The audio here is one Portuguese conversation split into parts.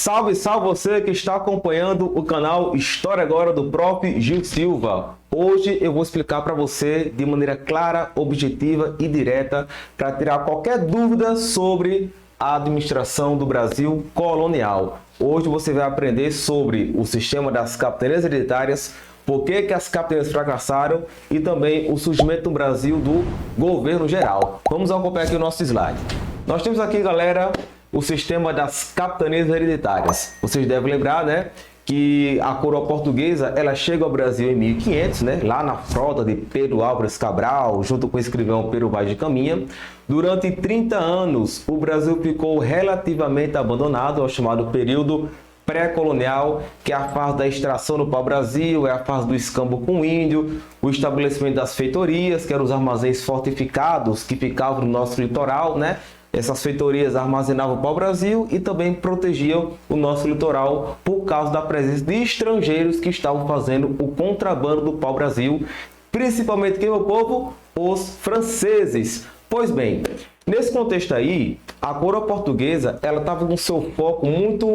Salve, salve você que está acompanhando o canal História Agora do Prof. Gil Silva. Hoje eu vou explicar para você de maneira clara, objetiva e direta para tirar qualquer dúvida sobre a administração do Brasil colonial. Hoje você vai aprender sobre o sistema das capitanias hereditárias, por que as capitanias fracassaram e também o surgimento no Brasil do governo geral. Vamos acompanhar aqui o nosso slide. Nós temos aqui, galera, o sistema das capitanias hereditárias. Vocês devem lembrar, né, que a coroa portuguesa ela chega ao Brasil em 1500, né, lá na frota de Pedro Álvares Cabral, junto com o escrivão Pero Vaz de Caminha. Durante 30 anos, o Brasil ficou relativamente abandonado ao chamado período pré-colonial, que é a fase da extração do pau-brasil, é a fase do escambo com o índio, o estabelecimento das feitorias, que eram os armazéns fortificados que ficavam no nosso litoral, né? Essas feitorias armazenavam o pau-brasil e também protegiam o nosso litoral por causa da presença de estrangeiros que estavam fazendo o contrabando do pau-brasil, principalmente quem, meu povo? Os franceses. Pois bem, nesse contexto aí, a coroa portuguesa ela estava com seu foco muito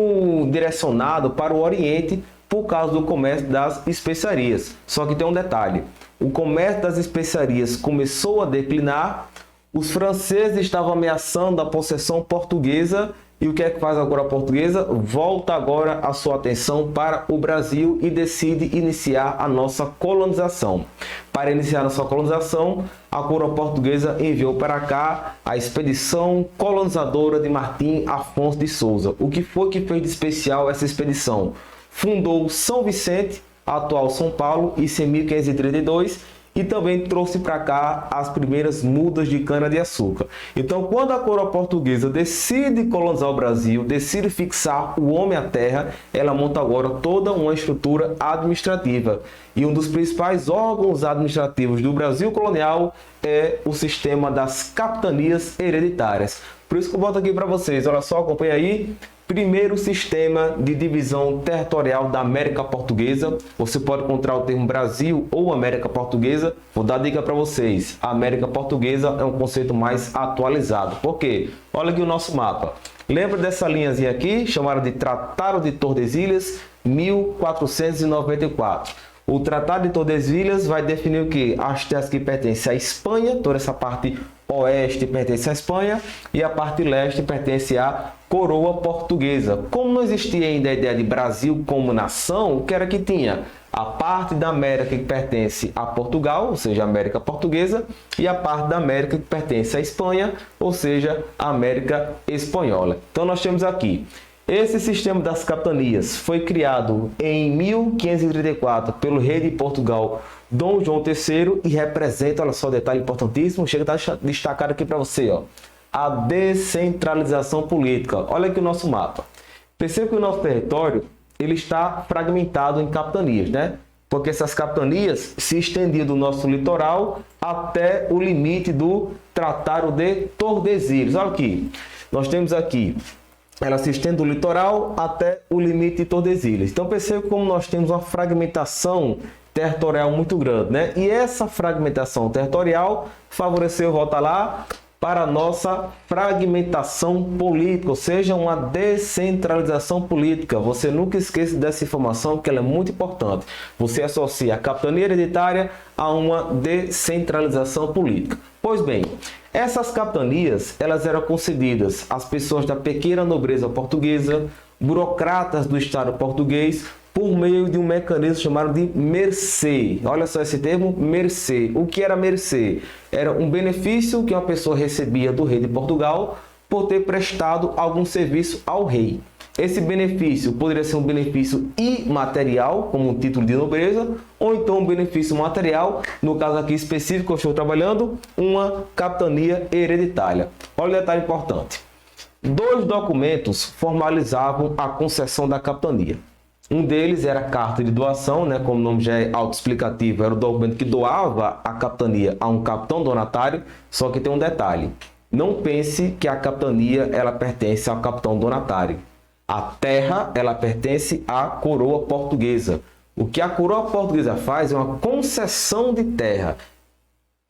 direcionado para o Oriente por causa do comércio das especiarias. Só que tem um detalhe, o comércio das especiarias começou a declinar, os franceses estavam ameaçando a possessão portuguesa e o que é que faz a coroa portuguesa? Volta agora a sua atenção para o Brasil e decide iniciar a nossa colonização. Para iniciar a nossa colonização, a coroa portuguesa enviou para cá a expedição colonizadora de Martim Afonso de Souza. O que foi que fez de especial essa expedição? Fundou São Vicente, atual São Paulo, isso em 1532, e também trouxe para cá as primeiras mudas de cana-de-açúcar. Então, quando a coroa portuguesa decide colonizar o Brasil, decide fixar o homem à terra, ela monta agora toda uma estrutura administrativa. E um dos principais órgãos administrativos do Brasil colonial é o sistema das capitanias hereditárias. Por isso que eu boto aqui para vocês, olha só, acompanha aí. Primeiro sistema de divisão territorial da América Portuguesa. Você pode encontrar o termo Brasil ou América Portuguesa. Vou dar dica para vocês. A América Portuguesa é um conceito mais atualizado. Por quê? Olha aqui o nosso mapa. Lembra dessa linhazinha aqui, chamada de Tratado de Tordesilhas, 1494. O Tratado de Tordesilhas vai definir o que? As terras que pertencem à Espanha, toda essa parte oeste pertence à Espanha e a parte leste pertence à coroa portuguesa. Como não existia ainda a ideia de Brasil como nação, o que era que tinha? A parte da América que pertence a Portugal, ou seja, a América Portuguesa, e a parte da América que pertence à Espanha, ou seja, a América Espanhola. Então nós temos aqui, esse sistema das capitanias foi criado em 1534 pelo rei de Portugal, Dom João III, e representa, olha só, detalhe importantíssimo, chega a estar destacado aqui para você, ó, a descentralização política. Olha aqui o nosso mapa. Perceba que o nosso território ele está fragmentado em capitanias, né? Porque essas capitanias se estendiam do nosso litoral até o limite do Tratado de Tordesilhas. Olha aqui, nós temos aqui, ela se estende do litoral até o limite de Tordesilhas. Então perceba como nós temos uma fragmentação territorial muito grande, né? E essa fragmentação territorial favoreceu, volta lá, para a nossa fragmentação política, ou seja, uma descentralização política. Você nunca esqueça dessa informação, que ela é muito importante. Você associa a capitania hereditária a uma descentralização política. Pois bem, essas capitanias elas eram concedidas às pessoas da pequena nobreza portuguesa, burocratas do Estado português, por meio de um mecanismo chamado de mercê. Olha só esse termo, mercê. O que era mercê? Era um benefício que uma pessoa recebia do rei de Portugal por ter prestado algum serviço ao rei. Esse benefício poderia ser um benefício imaterial, como um título de nobreza, ou então um benefício material, no caso aqui específico que eu estou trabalhando, uma capitania hereditária. Olha o detalhe importante. Dois documentos formalizavam a concessão da capitania. Um deles era a carta de doação, né? Como o nome já é autoexplicativo, era o documento que doava a capitania a um capitão donatário, só que tem um detalhe. Não pense que a capitania ela pertence ao capitão donatário. A terra ela pertence à coroa portuguesa. O que a coroa portuguesa faz é uma concessão de terra.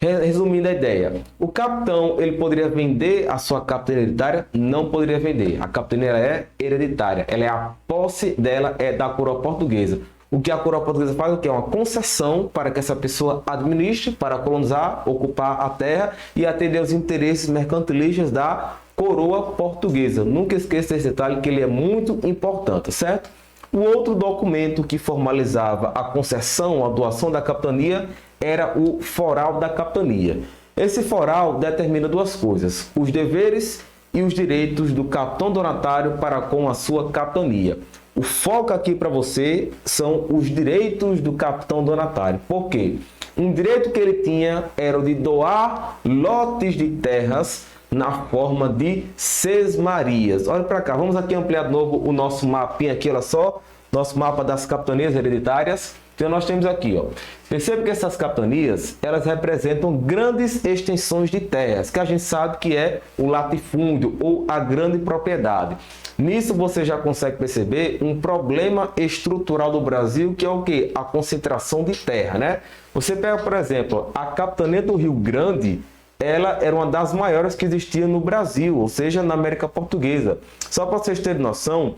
Resumindo a ideia, o capitão ele poderia vender a sua capitania hereditária? Não poderia vender. A capitania é hereditária, ela é a posse dela é da coroa portuguesa. O que a coroa portuguesa faz? O que é uma concessão para que essa pessoa administre, para colonizar, ocupar a terra e atender aos interesses mercantilistas da coroa portuguesa. Nunca esqueça esse detalhe que ele é muito importante, certo? O outro documento que formalizava a concessão, a doação da capitania era o foral da capitania. Esse foral determina duas coisas: os deveres e os direitos do capitão donatário para com a sua capitania. O foco aqui para você são os direitos do capitão donatário. Por quê? Um direito que ele tinha era o de doar lotes de terras na forma de sesmarias. Olha para cá, vamos aqui ampliar de novo o nosso mapinha aqui, olha só, nosso mapa das capitanias hereditárias. Então nós temos aqui, ó, perceba que essas capitanias, elas representam grandes extensões de terras, que a gente sabe que é o latifúndio ou a grande propriedade. Nisso você já consegue perceber um problema estrutural do Brasil, que é o que? A concentração de terra, né? Você pega, por exemplo, a capitania do Rio Grande, ela era uma das maiores que existia no Brasil, ou seja, na América Portuguesa. Só para vocês terem noção,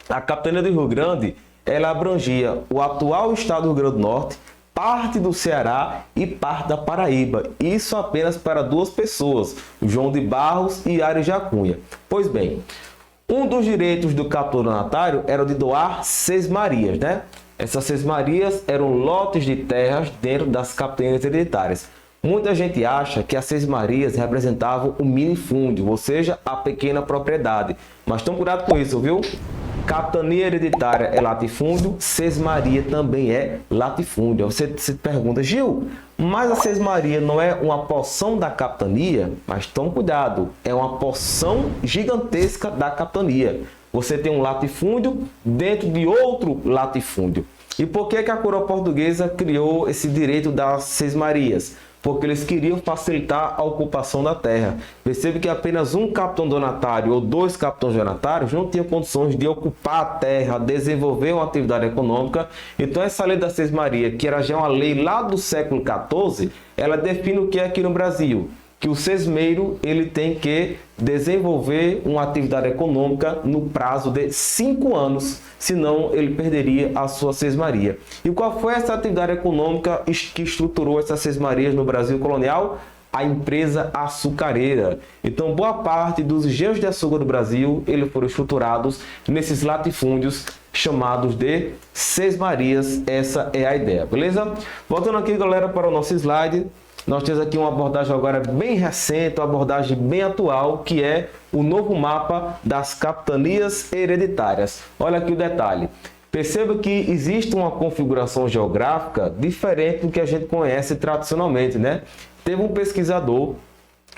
a capitania do Rio Grande, ela abrangia o atual estado do Rio Grande do Norte, parte do Ceará e parte da Paraíba. Isso apenas para duas pessoas, o João de Barros e Aires de Cunha. Pois bem, um dos direitos do capitão donatário era o de doar sesmarias, né? Essas sesmarias eram lotes de terras dentro das capitanias hereditárias. Muita gente acha que as sesmarias representavam o minifúndio, ou seja, a pequena propriedade. Mas tome cuidado com isso, viu? Capitania hereditária é latifúndio, sesmaria também é latifúndio. Você se pergunta, Gil, mas a sesmaria não é uma porção da capitania? Mas tome cuidado, é uma porção gigantesca da capitania. Você tem um latifúndio dentro de outro latifúndio. E por que a coroa portuguesa criou esse direito das sesmarias? Porque eles queriam facilitar a ocupação da terra. Percebe que apenas um capitão donatário ou dois capitães donatários não tinham condições de ocupar a terra, desenvolver uma atividade econômica. Então essa lei da sesmaria, que era já uma lei lá do século XIV, ela define o que é aqui no Brasil. Que o sesmeiro ele tem que desenvolver uma atividade econômica no prazo de 5 anos, senão ele perderia a sua sesmaria. E qual foi essa atividade econômica que estruturou essas sesmarias no Brasil colonial? A empresa açucareira. Então, boa parte dos engenhos de açúcar do Brasil eles foram estruturados nesses latifúndios chamados de sesmarias. Essa é a ideia, beleza? Voltando aqui, galera, para o nosso slide. Nós temos aqui uma abordagem agora bem recente, uma abordagem bem atual, que é o novo mapa das capitanias hereditárias. Olha aqui o detalhe. Perceba que existe uma configuração geográfica diferente do que a gente conhece tradicionalmente, né? Teve um pesquisador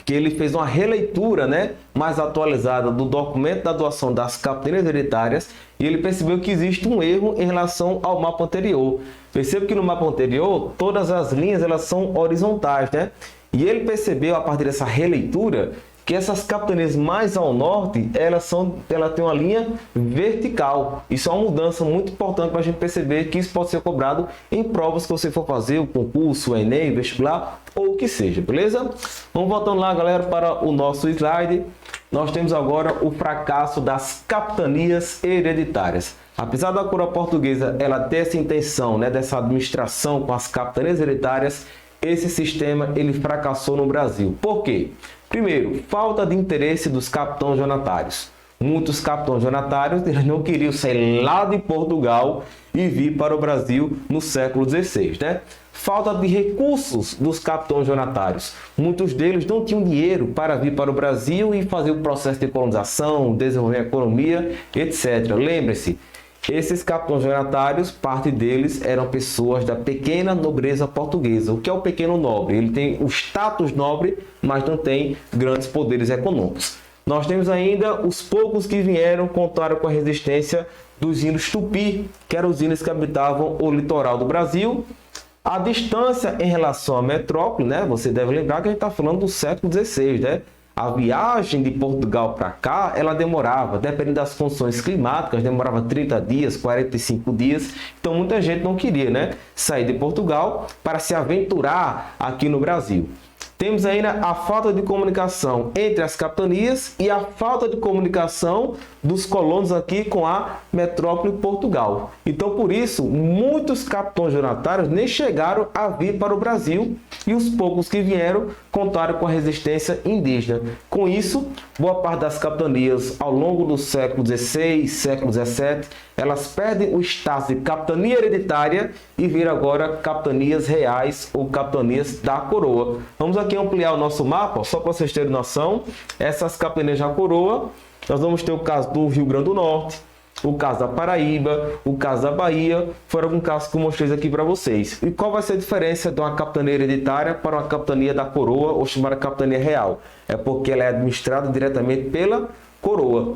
que ele fez uma releitura, né, mais atualizada do documento da doação das capitanias hereditárias e ele percebeu que existe um erro em relação ao mapa anterior. Perceba que no mapa anterior todas as linhas elas são horizontais, né? E ele percebeu a partir dessa releitura que essas capitanias mais ao norte, ela tem uma linha vertical. Isso é uma mudança muito importante para a gente perceber que isso pode ser cobrado em provas que você for fazer, o concurso, o Enem, vestibular ou o que seja, beleza? Vamos voltando lá, galera, para o nosso slide. Nós temos agora o fracasso das capitanias hereditárias. Apesar da coroa portuguesa ela ter essa intenção, né, dessa administração com as capitanias hereditárias, esse sistema ele fracassou no Brasil. Por quê? Primeiro, falta de interesse dos capitães donatários. Muitos capitães donatários eles não queriam sair lá de Portugal e vir para o Brasil no século XVI, né? Falta de recursos dos capitães donatários. Muitos deles não tinham dinheiro para vir para o Brasil e fazer o processo de colonização, desenvolver a economia, etc. Lembre-se, esses capitães donatários, parte deles eram pessoas da pequena nobreza portuguesa. O que é o pequeno nobre? Ele tem o status nobre, mas não tem grandes poderes econômicos. Nós temos ainda os poucos que vieram contaram com a resistência dos índios Tupi, que eram os índios que habitavam o litoral do Brasil. A distância em relação à metrópole, né? Você deve lembrar que a gente está falando do século XVI, né? A viagem de Portugal para cá, ela demorava, dependendo das condições climáticas, demorava 30 dias, 45 dias. Então, muita gente não queria, né, sair de Portugal para se aventurar aqui no Brasil. Temos ainda a falta de comunicação entre as capitanias e a falta de comunicação dos colonos aqui com a metrópole Portugal. Então, por isso, muitos capitães donatários nem chegaram a vir para o Brasil e os poucos que vieram contaram com a resistência indígena. Com isso, boa parte das capitanias ao longo do século XVI, século XVII, elas perdem o status de capitania hereditária e viram agora capitanias reais ou capitanias da coroa. Vamos aqui ampliar o nosso mapa, só para vocês terem noção. Essas capitanias da coroa, nós vamos ter o caso do Rio Grande do Norte, o caso da Paraíba, o caso da Bahia, foram alguns casos que eu mostrei aqui para vocês. E qual vai ser a diferença de uma capitania hereditária para uma capitania da coroa ou chamada capitania real? É porque ela é administrada diretamente pela coroa.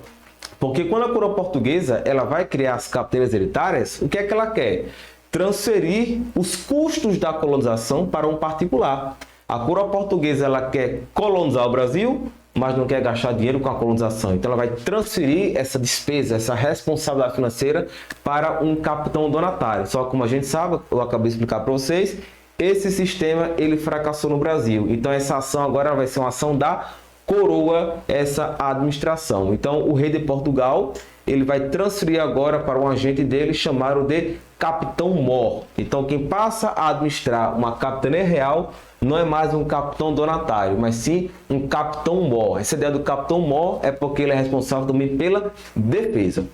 Porque quando a coroa portuguesa ela vai criar as capitanias hereditárias, o que é que ela quer? Transferir os custos da colonização para um particular. A coroa portuguesa ela quer colonizar o Brasil, mas não quer gastar dinheiro com a colonização. Então ela vai transferir essa despesa, essa responsabilidade financeira para um capitão donatário. Só que como a gente sabe, eu acabei de explicar para vocês, esse sistema ele fracassou no Brasil. Então essa ação agora vai ser uma ação da coroa, essa administração. Então o rei de Portugal ele vai transferir agora para um agente dele chamado de capitão-mor. Então quem passa a administrar uma capitania real não é mais um capitão donatário, mas sim um capitão-mor. Essa ideia do capitão-mor é porque ele é responsável também pela defesa.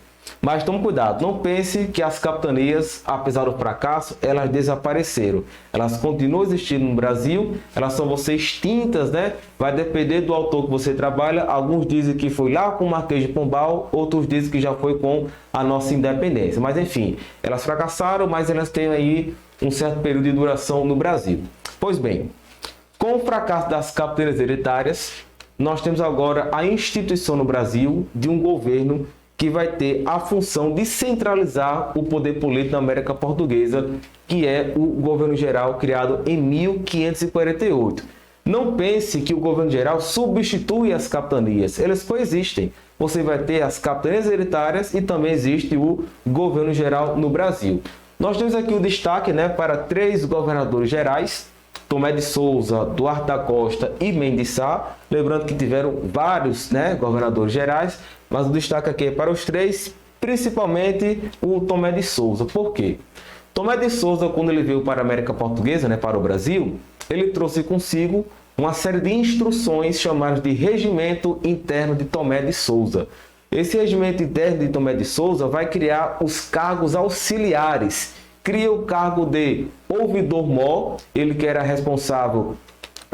Mas tome cuidado, não pense que as capitanias, apesar do fracasso, elas desapareceram. Elas continuam existindo no Brasil, elas só vão ser extintas, né? Vai depender do autor que você trabalha. Alguns dizem que foi lá com o Marquês de Pombal, outros dizem que já foi com a nossa independência. Mas enfim, elas fracassaram, mas elas têm aí um certo período de duração no Brasil. Pois bem, com o fracasso das capitanias hereditárias, nós temos agora a instituição no Brasil de um governo que vai ter a função de centralizar o poder político na América Portuguesa, que é o governo geral criado em 1548. Não pense que o governo geral substitui as capitanias, elas coexistem. Você vai ter as capitanias hereditárias e também existe o governo geral no Brasil. Nós temos aqui o destaque, né, para 3 governadores gerais, Tomé de Souza, Duarte da Costa e Mendes Sá. Lembrando que tiveram vários, né, governadores gerais, mas o destaque aqui é para os 3, principalmente o Tomé de Souza. Por quê? Tomé de Souza, quando ele veio para a América Portuguesa, né, para o Brasil, ele trouxe consigo uma série de instruções chamadas de Regimento Interno de Tomé de Souza. Esse Regimento Interno de Tomé de Souza vai criar os cargos auxiliares. Cria o cargo de ouvidor-mor, ele que era responsável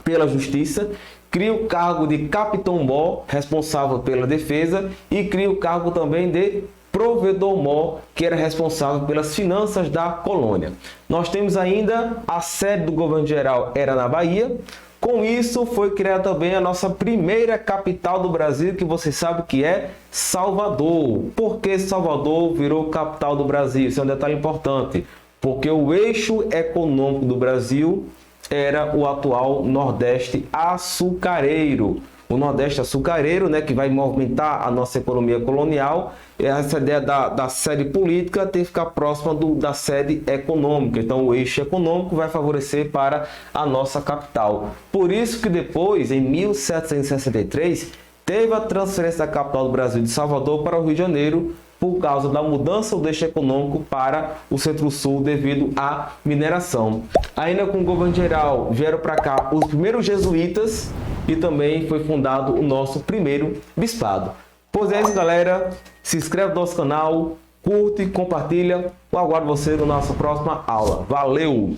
pela justiça. Cria o cargo de capitão-mor, responsável pela defesa. E cria o cargo também de provedor-mor, que era responsável pelas finanças da colônia. Nós temos ainda a sede do governo geral era na Bahia. Com isso, foi criada também a nossa primeira capital do Brasil, que você sabe que é Salvador. Por que Salvador virou capital do Brasil? Isso é um detalhe importante. Porque o eixo econômico do Brasil era o atual Nordeste açucareiro. O Nordeste açucareiro, né, que vai movimentar a nossa economia colonial. Essa ideia da sede política tem que ficar próxima da sede econômica. Então, o eixo econômico vai favorecer para a nossa capital. Por isso que depois, em 1763, teve a transferência da capital do Brasil de Salvador para o Rio de Janeiro, por causa da mudança do eixo econômico para o Centro-Sul devido à mineração. Ainda com o governo geral, vieram para cá os primeiros jesuítas e também foi fundado o nosso primeiro bispado. Pois é isso, galera. Se inscreve no nosso canal, curte, compartilha. Eu aguardo você na nossa próxima aula. Valeu!